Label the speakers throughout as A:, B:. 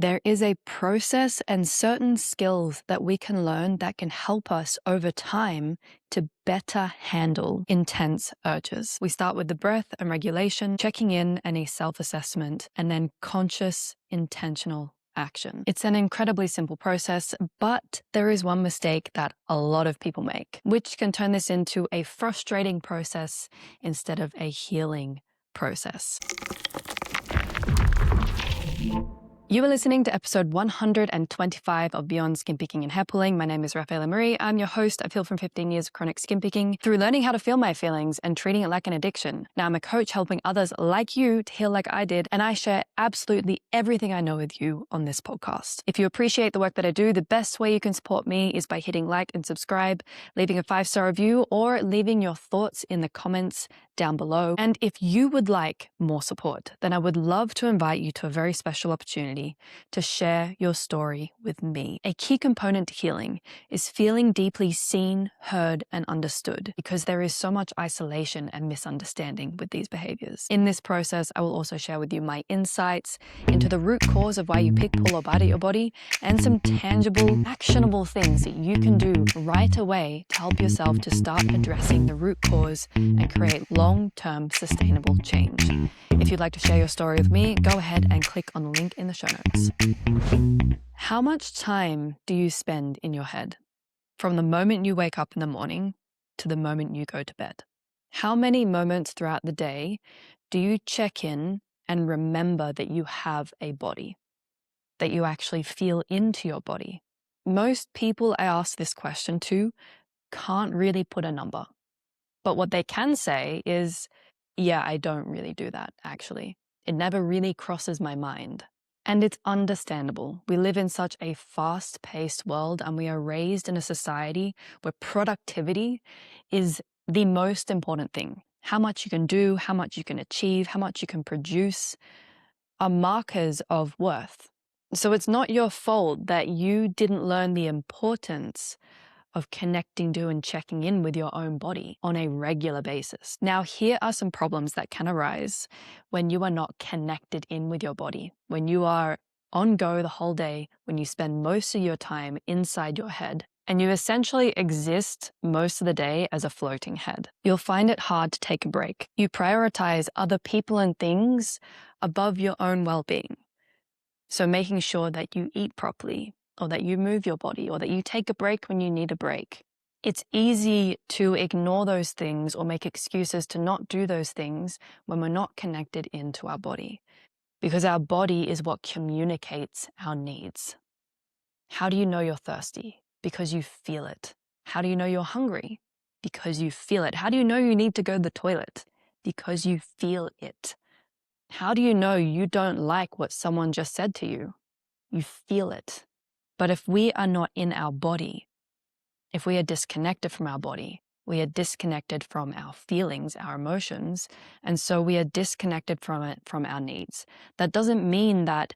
A: There is a process and certain skills that we can learn that can help us over time to better handle intense urges. We start with the breath and regulation, checking in and a self-assessment, and then conscious, intentional action. It's an incredibly simple process, but there is one mistake that a lot of people make, which can turn this into a frustrating process instead of a healing process. You are listening to episode 125 of Beyond Skin Picking and Hair Pulling. My name is Rafaela Marie. I'm your host. I've healed from 15 years of chronic skin picking through learning how to feel my feelings and treating it like an addiction. Now I'm a coach helping others like you to heal like I did, and I share absolutely everything I know with you on this podcast. If you appreciate the work that I do, the best way you can support me is by hitting like and subscribe, leaving a 5-star review, or leaving your thoughts in the comments down below. And if you would like more support, then I would love to invite you to a very special opportunity to share your story with me. A key component to healing is feeling deeply seen, heard, and understood, because there is so much isolation and misunderstanding with these behaviors. In this process, I will also share with you my insights into the root cause of why you pick, pull, or bite at your body, and some tangible, actionable things that you can do right away to help yourself to start addressing the root cause and create long-term sustainable change. If you'd like to share your story with me, go ahead and click on the link in the show notes. How much time do you spend in your head from the moment you wake up in the morning to the moment you go to bed? How many moments throughout the day do you check in and remember that you have a body, that you actually feel into your body? Most people I ask this question to can't really put a number, but what they can say is, yeah, I don't really do that, actually. It never really crosses my mind. And it's understandable. We live in such a fast-paced world, and we are raised in a society where productivity is the most important thing. How much you can do, how much you can achieve, how much you can produce are markers of worth. So it's not your fault that you didn't learn the importance of connecting to and checking in with your own body on a regular basis. Now, here are some problems that can arise when you are not connected in with your body, when you are on go the whole day, when you spend most of your time inside your head, and you essentially exist most of the day as a floating head. You'll find it hard to take a break. You prioritize other people and things above your own well-being. So making sure that you eat properly, or that you move your body, or that you take a break when you need a break. It's easy to ignore those things or make excuses to not do those things when we're not connected into our body, because our body is what communicates our needs. How do you know you're thirsty? Because you feel it. How do you know you're hungry? Because you feel it. How do you know you need to go to the toilet? Because you feel it. How do you know you don't like what someone just said to you? You feel it. But if we are not in our body, if we are disconnected from our body, we are disconnected from our feelings, our emotions, and so we are disconnected from it, from our needs. That doesn't mean that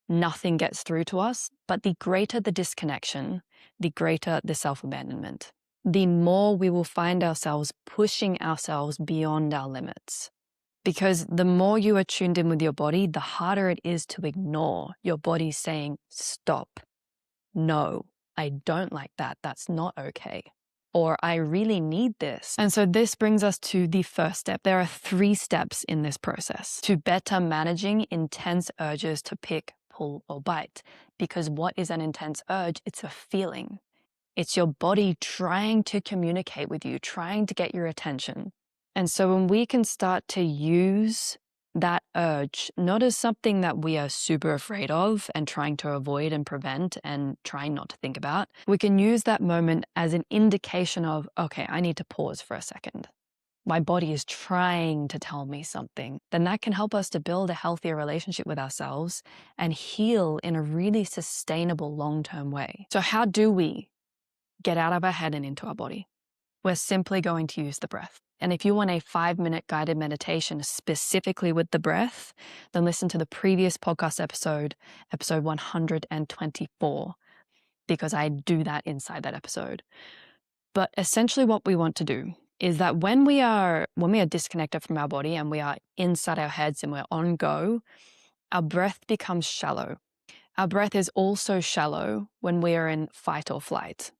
A: nothing gets through to us, but the greater the disconnection, the greater the self-abandonment. The more we will find ourselves pushing ourselves beyond our limits. Because the more you are tuned in with your body, the harder it is to ignore your body saying, stop. No, I don't like that. That's not okay. Or I really need this. And so this brings us to the first step. There are 3 steps in this process to better managing intense urges to pick, pull, or bite. Because what is an intense urge? It's a feeling. It's your body trying to communicate with you, trying to get your attention. And so when we can start to use that urge, not as something that we are super afraid of and trying to avoid and prevent and trying not to think about, we can use that moment as an indication of, okay, I need to pause for a second. My body is trying to tell me something. Then that can help us to build a healthier relationship with ourselves and heal in a really sustainable long-term way. So how do we get out of our head and into our body? We're simply going to use the breath. And if you want a 5-minute guided meditation specifically with the breath, then listen to the previous podcast episode 124, because I do that inside that episode. But essentially what we want to do is that when we are disconnected from our body and we are inside our heads and we're on go, our breath becomes shallow. Our breath is also shallow when we are in fight or flight.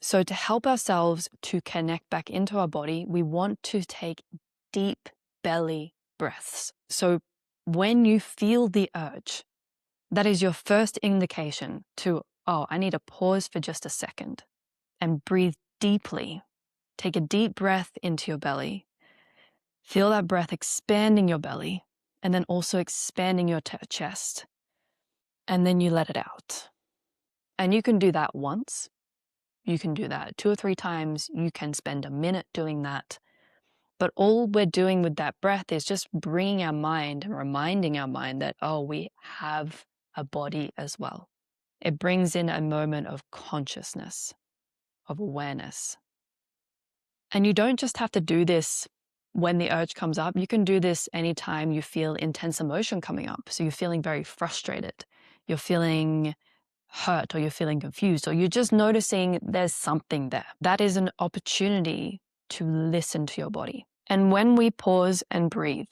A: So to help ourselves to connect back into our body, we want to take deep belly breaths. So when you feel the urge, that is your first indication to, oh, I need to pause for just a second and breathe deeply. Take a deep breath into your belly. Feel that breath expanding your belly and then also expanding your chest. And then you let it out. And you can do that once. You can do that 2 or 3 times. You can spend a minute doing that. But all we're doing with that breath is just bringing our mind and reminding our mind that, oh, we have a body as well. It brings in a moment of consciousness, of awareness. And you don't just have to do this when the urge comes up. You can do this anytime you feel intense emotion coming up. So you're feeling very frustrated. You're feeling hurt, or you're feeling confused, or you're just noticing there's something there. That is an opportunity to listen to your body. And when we pause and breathe,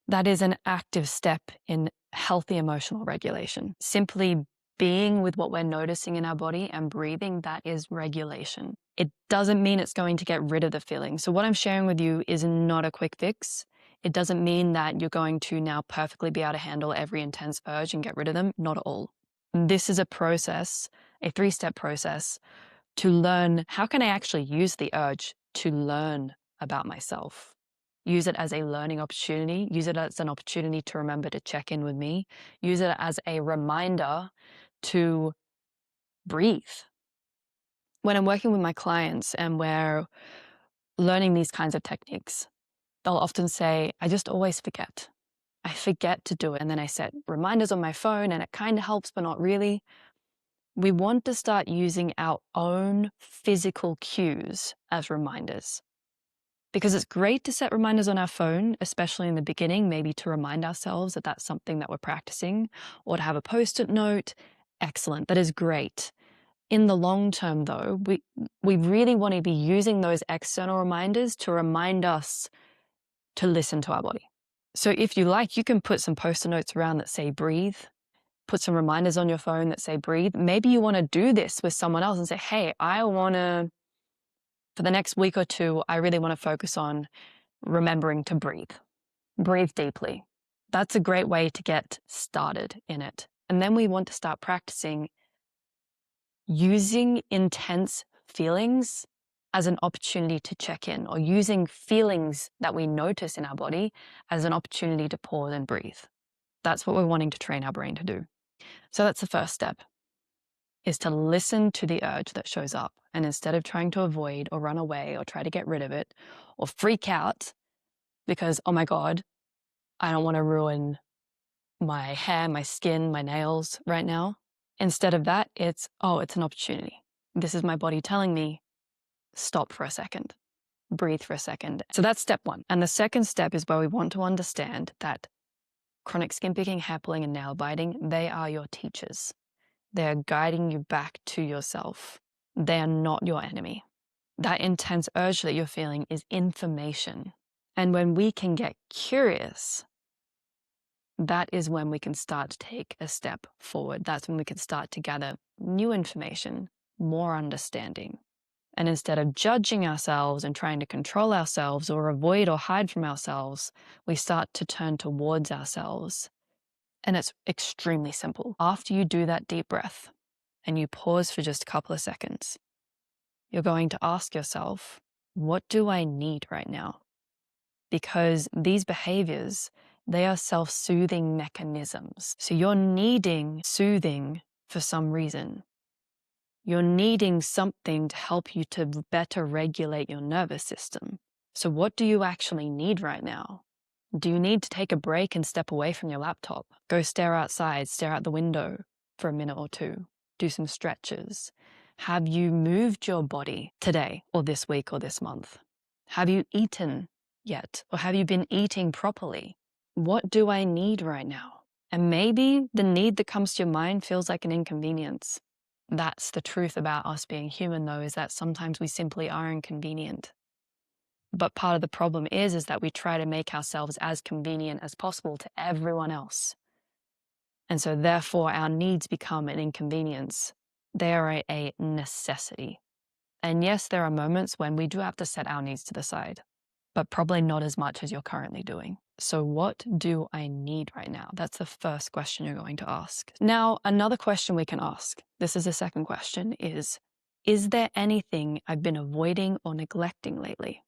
A: that is an active step in healthy emotional regulation. Simply being with what we're noticing in our body and breathing, that is regulation. It doesn't mean it's going to get rid of the feeling. So what I'm sharing with you is not a quick fix. It doesn't mean that you're going to now perfectly be able to handle every intense urge and get rid of them. Not at all. This is a process, a 3-step process to learn how can I actually use the urge to learn about myself. Use it as a learning opportunity. Use it as an opportunity to remember to check in with me. Use it as a reminder to breathe. When I'm working with my clients and we're learning these kinds of techniques, they'll often say, I just always forget. I forget to do it. And then I set reminders on my phone and it kind of helps, but not really. We want to start using our own physical cues as reminders. Because it's great to set reminders on our phone, especially in the beginning, maybe to remind ourselves that that's something that we're practicing, or to have a post-it note. Excellent, that is great. In the long term though, we really want to be using those external reminders to remind us to listen to our body. So if you like, you can put some post-it notes around that say breathe. Put some reminders on your phone that say breathe. Maybe you want to do this with someone else and say, hey, for the next week or 2, I really want to focus on remembering to breathe. Breathe deeply. That's a great way to get started in it. And then we want to start practicing using intense feelings as an opportunity to check in, or using feelings that we notice in our body as an opportunity to pause and breathe. That's what we're wanting to train our brain to do. So that's the first step, is to listen to the urge that shows up. And instead of trying to avoid or run away or try to get rid of it or freak out because, oh my God, I don't want to ruin my hair, my skin, my nails right now. Instead of that, it's an opportunity. This is my body telling me, stop for a second, breathe for a second. So that's step 1. And the second step is where we want to understand that chronic skin picking, hair pulling, and nail biting, they are your teachers. They are guiding you back to yourself. They are not your enemy. That intense urge that you're feeling is information. And when we can get curious, that is when we can start to take a step forward. That's when we can start to gather new information, more understanding. And instead of judging ourselves and trying to control ourselves or avoid or hide from ourselves, we start to turn towards ourselves. And it's extremely simple. After you do that deep breath and you pause for just a couple of seconds, you're going to ask yourself, what do I need right now? Because these behaviors, they are self-soothing mechanisms. So you're needing soothing for some reason. You're needing something to help you to better regulate your nervous system. So what do you actually need right now? Do you need to take a break and step away from your laptop? Go stare outside, stare out the window for a minute or 2. Do some stretches. Have you moved your body today or this week or this month? Have you eaten yet? Or have you been eating properly? What do I need right now? And maybe the need that comes to your mind feels like an inconvenience. That's the truth about us being human, though, is that sometimes we simply are inconvenient. But part of the problem is that we try to make ourselves as convenient as possible to everyone else. And so therefore our needs become an inconvenience. They are a necessity. And yes, there are moments when we do have to set our needs to the side, but probably not as much as you're currently doing. So what do I need right now? That's the first question you're going to ask. Now, another question we can ask, this is the second question, is there anything I've been avoiding or neglecting lately?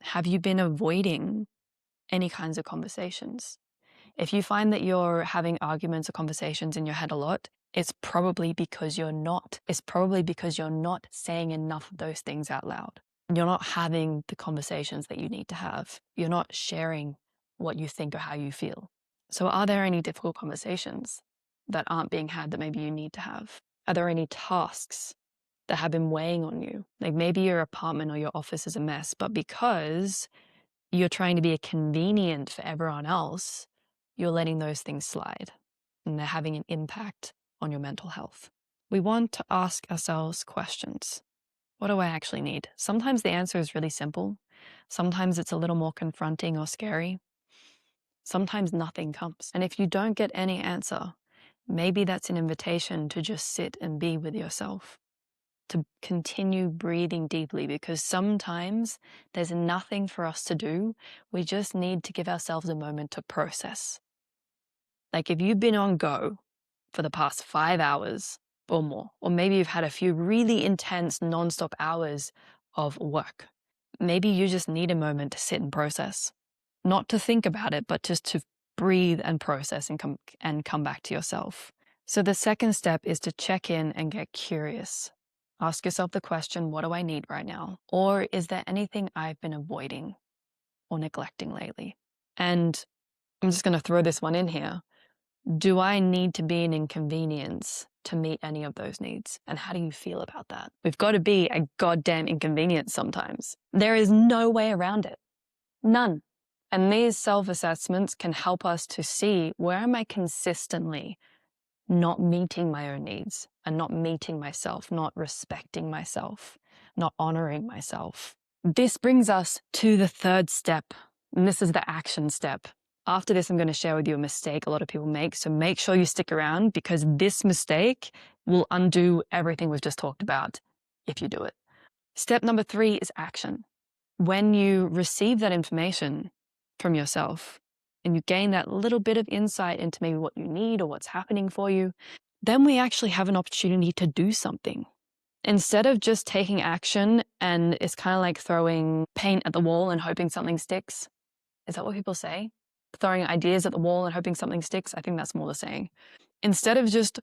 A: Have you been avoiding any kinds of conversations? If you find that you're having arguments or conversations in your head a lot, it's probably because you're not saying enough of those things out loud. You're not having the conversations that you need to have. You're not sharing what you think or how you feel. So are there any difficult conversations that aren't being had that maybe you need to have? Are there any tasks that have been weighing on you? Like maybe your apartment or your office is a mess, but because you're trying to be a convenient for everyone else, you're letting those things slide and they're having an impact on your mental health. We want to ask ourselves questions. What do I actually need? Sometimes the answer is really simple. Sometimes it's a little more confronting or scary. Sometimes nothing comes. And if you don't get any answer, maybe that's an invitation to just sit and be with yourself, to continue breathing deeply, because sometimes there's nothing for us to do. We just need to give ourselves a moment to process. Like if you've been on go for the past 5 hours or more, or maybe you've had a few really intense nonstop hours of work, maybe you just need a moment to sit and process, not to think about it, but just to breathe and process and come back to yourself. So the second step is to check in and get curious. Ask yourself the question, what do I need right now? Or is there anything I've been avoiding or neglecting lately? And I'm just going to throw this one in here. Do I need to be an inconvenience to meet any of those needs? And how do you feel about that? We've got to be a goddamn inconvenience sometimes. There is no way around it. None. And these self-assessments can help us to see, where am I consistently not meeting my own needs and not meeting myself, not respecting myself, not honoring myself? This brings us to the third step, and this is the action step. After this, I'm going to share with you a mistake a lot of people make, so make sure you stick around, because this mistake will undo everything we've just talked about if you do it. Step number 3 is action. When you receive that information from yourself and you gain that little bit of insight into maybe what you need or what's happening for you, then we actually have an opportunity to do something. Instead of just taking action, and it's kind of like throwing paint at the wall and hoping something sticks. Is that what people say? Throwing ideas at the wall and hoping something sticks? I think that's more the saying. Instead of just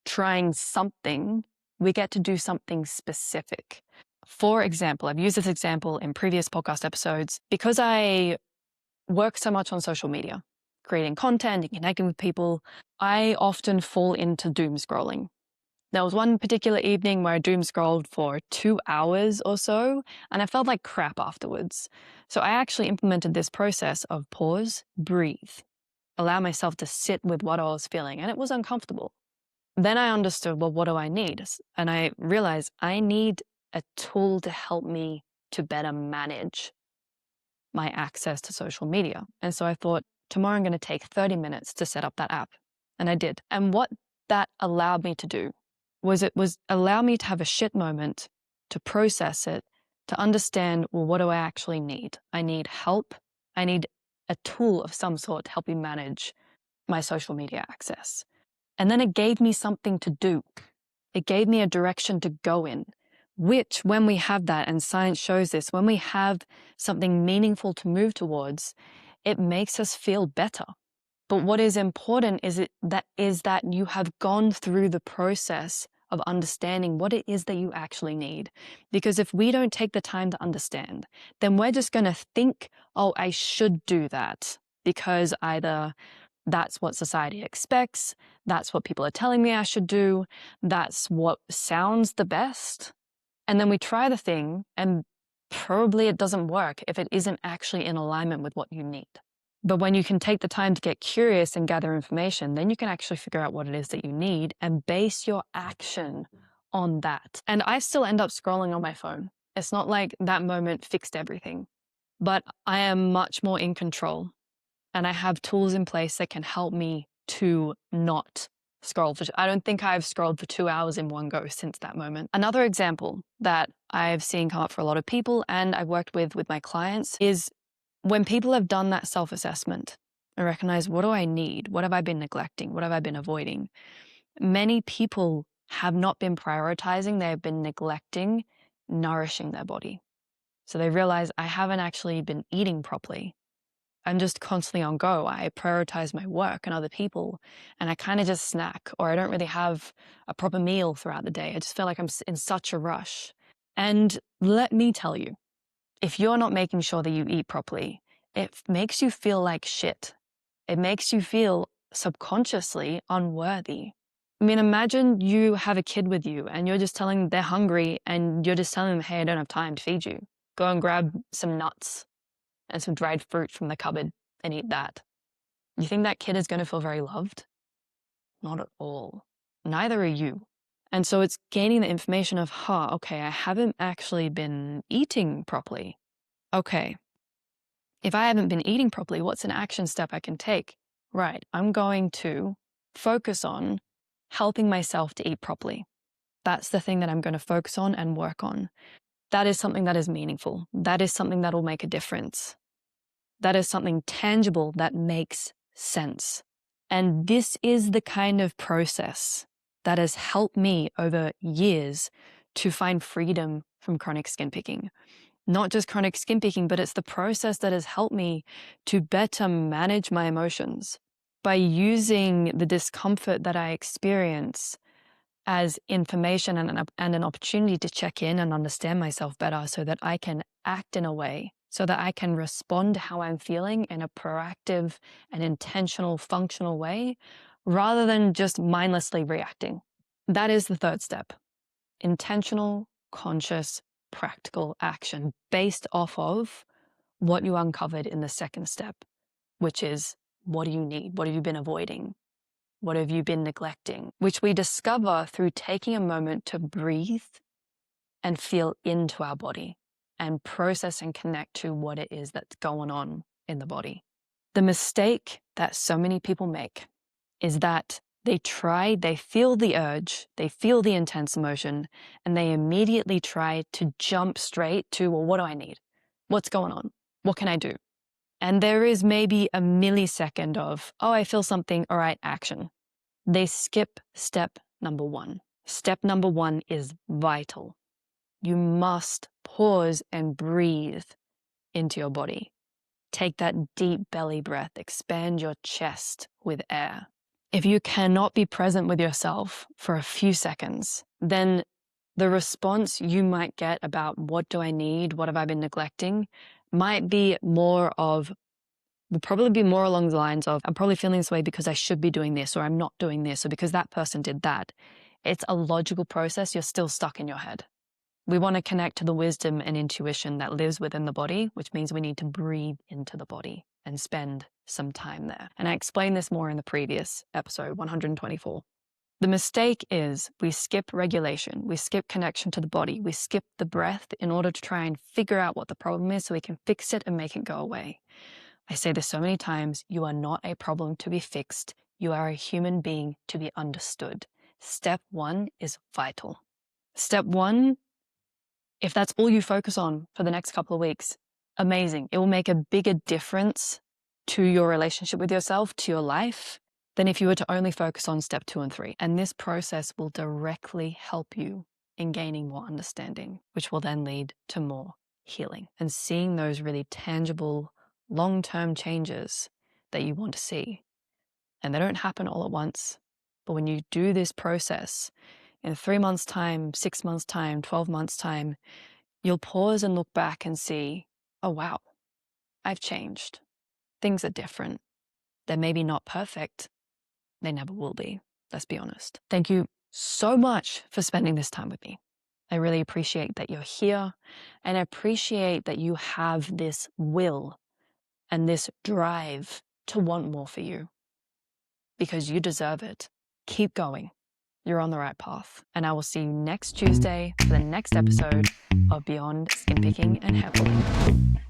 A: trying something, we get to do something specific. For example, I've used this example in previous podcast episodes. Because I work so much on social media, creating content and connecting with people, I often fall into doom scrolling. There was one particular evening where I doom scrolled for 2 hours or so, and I felt like crap afterwards. So I actually implemented this process of pause, breathe, allow myself to sit with what I was feeling, and it was uncomfortable. Then I understood, well, what do I need? And I realized I need a tool to help me to better manage my access to social media. And so I thought, tomorrow I'm going to take 30 minutes to set up that app. And I did. And what that allowed me to do was allow me to have a shit moment, to process it, to understand, well, what do I actually need? I need help. I need a tool of some sort to help me manage my social media access. And then it gave me something to do. It gave me a direction to go in, which when we have that, and science shows this, when we have something meaningful to move towards, it makes us feel better. But what is important is that you have gone through the process of understanding what it is that you actually need. Because if we don't take the time to understand, then we're just going to think, oh, I should do that, because either that's what society expects, that's what people are telling me I should do, that's what sounds the best. And then we try the thing, and probably it doesn't work if it isn't actually in alignment with what you need. But when you can take the time to get curious and gather information, then you can actually figure out what it is that you need and base your action on that. And I still end up scrolling on my phone. It's not like that moment fixed everything, but I am much more in control. And I have tools in place that can help me to not scroll I don't think I've scrolled for 2 hours in one go since that moment. Another example that I've seen come up for a lot of people and I've worked with my clients is when people have done that self-assessment and recognize, what do I need? What have I been neglecting? What have I been avoiding? Many people have not been prioritizing, they have been neglecting nourishing their body. So they realize, I haven't actually been eating properly. I'm just constantly on go. I prioritize my work and other people, and I kind of just snack, or I don't really have a proper meal throughout the day. I just feel like I'm in such a rush. And let me tell you, if you're not making sure that you eat properly, it makes you feel like shit. It makes you feel subconsciously unworthy. I mean, imagine you have a kid with you and you're just telling them they're hungry and you're just telling them, hey, I don't have time to feed you. Go and grab some nuts and some dried fruit from the cupboard and eat that. You think that kid is going to feel very loved? Not at all. Neither are you. And so it's gaining the information of, okay, I haven't actually been eating properly. Okay, if I haven't been eating properly, what's an action step I can take? Right, I'm going to focus on helping myself to eat properly. That's the thing that I'm going to focus on and work on. That is something that is meaningful. That is something that will make a difference. That is something tangible that makes sense. And this is the kind of process that has helped me over years to find freedom from chronic skin picking. Not just chronic skin picking, but it's the process that has helped me to better manage my emotions by using the discomfort that I experience as information and an opportunity to check in and understand myself better so that I can act in a way, so that I can respond to how I'm feeling in a proactive and intentional, functional way, rather than just mindlessly reacting. That is the third step. Intentional, conscious, practical action based off of what you uncovered in the second step, which is, what do you need? What have you been avoiding? What have you been neglecting? Which we discover through taking a moment to breathe and feel into our body and process and connect to what it is that's going on in the body. The mistake that so many people make is that they feel the urge, they feel the intense emotion, and they immediately try to jump straight to, well, what do I need? What's going on? What can I do? And there is maybe a millisecond of, oh, I feel something, all right, action. They skip step number one. Step number one is vital. You must pause and breathe into your body. Take that deep belly breath, expand your chest with air. If you cannot be present with yourself for a few seconds, then the response you might get about what do I need, what have I been neglecting, might be more of, will probably be more along the lines of, I'm probably feeling this way because I should be doing this, or I'm not doing this, or because that person did that. It's a logical process. You're still stuck in your head. We want to connect to the wisdom and intuition that lives within the body, which means we need to breathe into the body and spend some time there. And I explained this more in the previous episode, 124. The mistake is we skip regulation, we skip connection to the body, we skip the breath in order to try and figure out what the problem is so we can fix it and make it go away. I say this so many times, you are not a problem to be fixed. You are a human being to be understood. Step one is vital. Step one, if that's all you focus on for the next couple of weeks, amazing. It will make a bigger difference to your relationship with yourself, to your life, than if you were to only focus on step 2 and 3. And this process will directly help you in gaining more understanding, which will then lead to more healing and seeing those really tangible, long-term changes that you want to see. And they don't happen all at once. But when you do this process, in 3 months' time, 6 months' time, 12 months' time, you'll pause and look back and see, oh, wow, I've changed. Things are different. They're maybe not perfect. They never will be. Let's be honest. Thank you so much for spending this time with me. I really appreciate that you're here, and I appreciate that you have this will and this drive to want more for you, because you deserve it. Keep going. You're on the right path. And I will see you next Tuesday for the next episode of Beyond Skin Picking and Hair Pulling.